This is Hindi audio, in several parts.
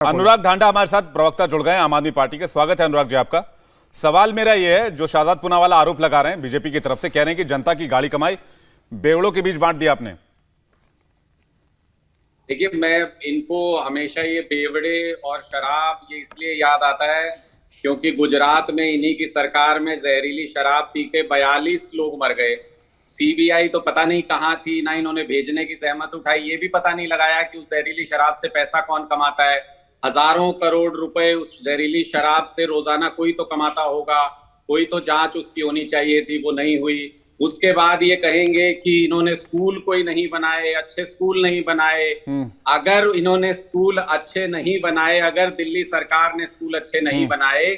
अनुराग ढांडा हमारे साथ प्रवक्ता जुड़ गए हैं आम आदमी पार्टी के। स्वागत है अनुराग जी आपका। सवाल मेरा यह है, जो शाहजाद पूनावाला आरोप लगा रहे हैं बीजेपी की तरफ से, कह रहे हैं कि जनता की गाड़ी कमाई बेवड़ों के बीच बांट दिया आपने। देखिए, मैं इनको हमेशा ये बेवड़े और शराब ये इसलिए याद आता है क्योंकि गुजरात में इन्हीं की सरकार में जहरीली शराब पी के 42 लोग मर गए। सीबीआई तो पता नहीं कहाँ थी, ना इन्होंने भेजने की जहमत उठाई, ये भी पता नहीं लगाया कि उस जहरीली शराब से पैसा कौन कमाता है। हजारों करोड़ रुपए उस जहरीली शराब से रोजाना कोई तो कमाता होगा, कोई तो जांच उसकी होनी चाहिए थी, वो नहीं हुई। उसके बाद ये कहेंगे कि इन्होंने स्कूल कोई नहीं बनाए, अच्छे स्कूल नहीं बनाए। अगर इन्होंने स्कूल अच्छे नहीं बनाए, अगर दिल्ली सरकार ने स्कूल अच्छे नहीं बनाए,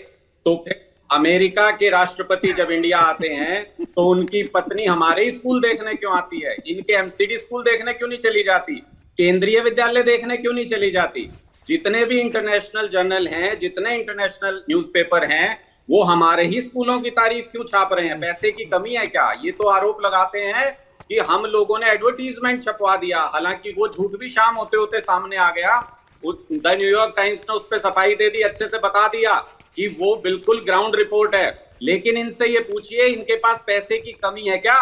तो फिर अमेरिका के राष्ट्रपति जब इंडिया आते हैं तो उनकी पत्नी हमारे ही स्कूल देखने क्यों आती है? इनके एमसीडी स्कूल देखने क्यों नहीं चली जाती? केंद्रीय विद्यालय देखने क्यों नहीं चली जाती? जितने भी इंटरनेशनल जर्नल हैं, जितने इंटरनेशनल न्यूज़पेपर हैं, वो हमारे ही स्कूलों की तारीफ क्यों छाप रहे हैं? पैसे की कमी है क्या? ये तो आरोप लगाते हैं कि हम लोगों ने एडवर्टीजमेंट छपवा दिया, हालांकि वो झूठ भी शाम होते होते सामने आ गया। द न्यूयॉर्क टाइम्स ने उस पर सफाई दे दी, अच्छे से बता दिया कि वो बिल्कुल ग्राउंड रिपोर्ट है। लेकिन इनसे ये पूछिए, इनके पास पैसे की कमी है क्या?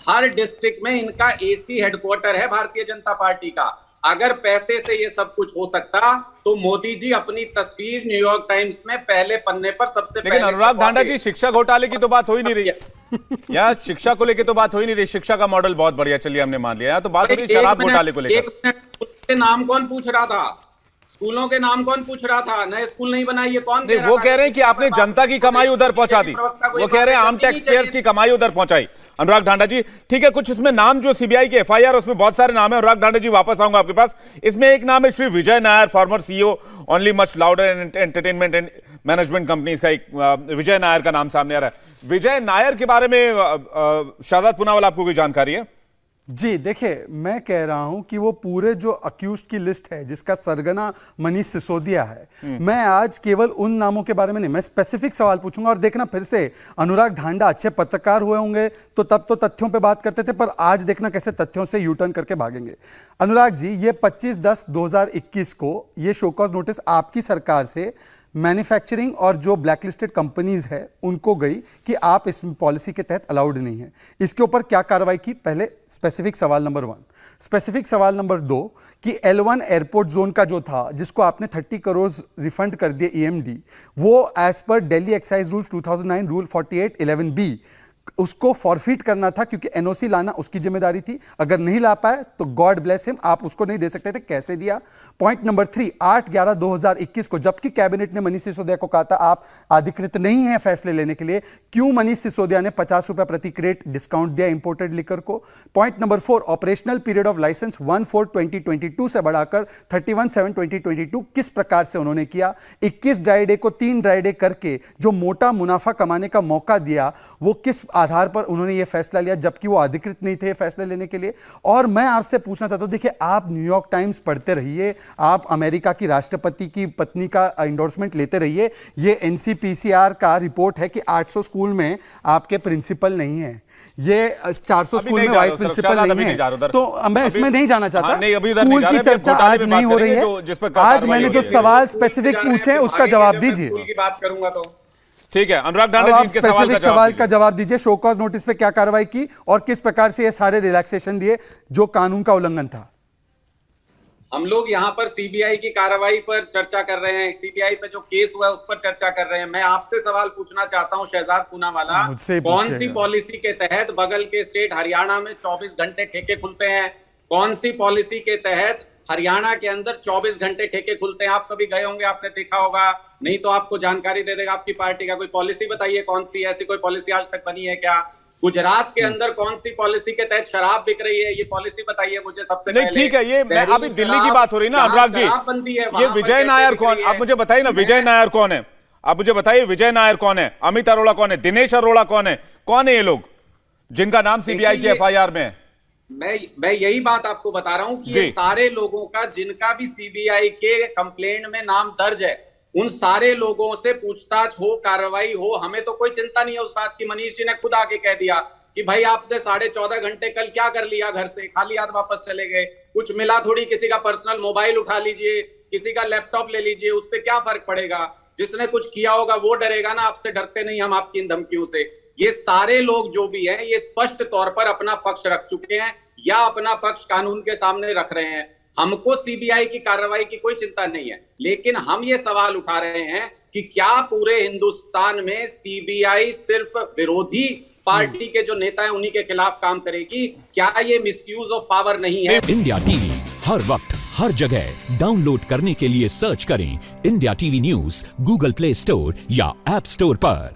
हर डिस्ट्रिक्ट में इनका एसी हेडक्वार्टर है भारतीय जनता पार्टी का। अगर पैसे से ये सब कुछ हो सकता तो मोदी जी अपनी तस्वीर न्यूयॉर्क टाइम्स में पहले पन्ने पर सबसे पहले। लेकिन अनुराग ढांडा जी, शिक्षा घोटाले की तो बात हो ही नहीं रही या शिक्षा को लेकर तो बात हो ही नहीं रही। शिक्षा का मॉडल बहुत बढ़िया, चलिए हमने मान लिया। तो बात हो रही शराब घोटाले को लेकर। नाम कौन पूछ रहा था? स्कूलों के नाम कौन पूछ रहा था? नए स्कूल नहीं बनाए, ये कौन? वो कह रहे हैं कि आपने जनता की कमाई उधर पहुंचा दी। वो कह रहे हैं आम टैक्स पेयर्स की कमाई उधर पहुंचाई। अनुराग ढांडा जी, ठीक है, कुछ इसमें नाम जो सीबीआई के एफआईआर उसमें बहुत सारे नाम है। अनुराग ढांडा जी, वापस आऊंगा आपके पास। इसमें एक नाम है Shri Vijay Nair, former CEO only much louder and entertainment and management companies का एक विजय नायर का नाम सामने आ रहा है। विजय नायर के बारे में शाहजाद पूनावाला आपको कोई जानकारी है? जी देखिए, मैं कह रहा हूं कि वो पूरे जो अक्यूज्ड की लिस्ट है जिसका सरगना मनीष सिसोदिया है, मैं आज केवल उन नामों के बारे में नहीं, मैं स्पेसिफिक सवाल पूछूंगा। और देखना, फिर से अनुराग ढांडा अच्छे पत्रकार हुए होंगे तो तब तो तथ्यों पे बात करते थे, पर आज देखना कैसे तथ्यों से यू टर्न करके भागेंगे। अनुराग जी, ये 25/10/2021 को ये शोकॉज नोटिस आपकी सरकार से मैन्युफैक्चरिंग और जो ब्लैकलिस्टेड कंपनीज है उनको गई कि आप इस पॉलिसी के तहत अलाउड नहीं है। इसके ऊपर क्या कार्रवाई की? पहले स्पेसिफिक सवाल नंबर 1। स्पेसिफिक सवाल नंबर 2 कि L1 एयरपोर्ट जोन का जो था, जिसको आपने 30 करोड़ रिफंड कर दिए EMD, वो as per Delhi excise rules 2009 rule 48(11)B उसको फॉरफिट करना था, क्योंकि एनओसी लाना उसकी जिम्मेदारी थी। अगर नहीं ला पाए तो गॉड ब्लेस हिम, आप उसको नहीं दे सकते थे, कैसे दिया? पॉइंट नंबर 3, 8/11/2021 को जबकि कैबिनेट ने मनीष सिसोदिया को कहा था आप अधिकृत नहीं है फैसले लेने के लिए, क्यों मनीष सिसोदिया ने 50 रुपए प्रति क्रेट डिस्काउंट दिया इंपोर्टेड लिकर को? Point number 4, operational period of licence 1/4/2022 से बढ़ाकर 31/7/2022 किस प्रकार से उन्होंने किया? 21 ड्राई डे को 3 ड्राई डे करके जो मोटा मुनाफा कमाने का मौका दिया, वो किस आधार पर उन्होंने यह फैसला लिया जबकि वो अधिकृत नहीं थे फैसले लेने के लिए? और मैं आपसे पूछना चाहता हूं, देखिए, आप न्यूयॉर्क टाइम्स पढ़ते रहिए, आप अमेरिका की राष्ट्रपति की पत्नी का एंडोर्समेंट लेते रहिए। ये एनसीपीसीआर का रिपोर्ट है कि 800 स्कूल में आपके प्रिंसिपल नहीं है, ये 400 स्कूल में वाइस प्रिंसिपल नहीं है। तो मैं इसमें नहीं जाना चाहता। स्कूल की चर्चा आज नहीं हो रही है। आज मैंने जो सवाल स्पेसिफिक पूछे उसका जवाब दीजिए। की बात करूंगा तो ठीक है। अनुराग ढांडा जी, स्पेसिफिक सवाल का जवाब दीजिए। शोकॉज नोटिस पे क्या कार्रवाई की और किस प्रकार से ये सारे रिलैक्सेशन दिए जो कानून का उल्लंघन था? हम लोग यहाँ पर सीबीआई की कार्रवाई पर चर्चा कर रहे हैं, सीबीआई पे जो केस हुआ है उस पर चर्चा कर रहे हैं। मैं आपसे सवाल पूछना चाहता हूँ शहजाद पूनावाला, कौन सी पॉलिसी के तहत बगल के स्टेट हरियाणा में 24 घंटे ठेके खुलते हैं? कौन सी पॉलिसी के तहत हरियाणा के अंदर 24 घंटे ठेके खुलते हैं? आप कभी गए होंगे, आपने देखा होगा, नहीं तो आपको जानकारी दे देगा आपकी पार्टी का। कोई पॉलिसी बताइए, कौन सी ऐसी कोई पॉलिसी आज तक बनी है क्या? गुजरात के अंदर कौन सी पॉलिसी के तहत शराब बिक रही है, ये पॉलिसी बताइए मुझे सबसे पहले। ठीक है, ये मैं अभी दिल्ली की बात हो रही है ना अनुराग जी। ये विजय नायर कौन, आप मुझे बताइए ना, विजय नायर कौन है? आप मुझे बताइए विजय नायर कौन है, अमित अरोड़ा कौन है, दिनेश अरोड़ा कौन है? कौन है ये लोग जिनका नाम सीबीआई की एफआईआर में है? मैं यही बात आपको बता रहा हूं कि ये सारे लोगों का, जिनका भी सीबीआई के कंप्लेंट में नाम दर्ज है, उन सारे लोगों से पूछताछ हो, कार्रवाई हो। हमें तो कोई चिंता नहीं है उस बात की। मनीष जी ने खुद आके कह दिया कि भाई आपने 14.5 घंटे कल क्या कर लिया, घर से खाली हाथ वापस चले गए, कुछ मिला थोड़ी, किसी का पर्सनल मोबाइल उठा लीजिए, किसी का लैपटॉप ले लीजिए, उससे क्या फर्क पड़ेगा? जिसने कुछ किया होगा वो डरेगा ना, आपसे डरते नहीं हम आपकी इन धमकियों से। ये सारे लोग जो भी हैं ये स्पष्ट तौर पर अपना पक्ष रख चुके हैं या अपना पक्ष कानून के सामने रख रहे हैं। हमको सीबीआई की कार्रवाई की कोई चिंता नहीं है, लेकिन हम ये सवाल उठा रहे हैं कि क्या पूरे हिंदुस्तान में सीबीआई सिर्फ विरोधी पार्टी के जो नेता हैं उन्हीं के खिलाफ काम करेगी? क्या ये मिसयूज ऑफ पावर नहीं है? इंडिया टीवी हर वक्त हर जगह डाउनलोड करने के लिए सर्च करें India TV news Google play store या ऐप स्टोर पर।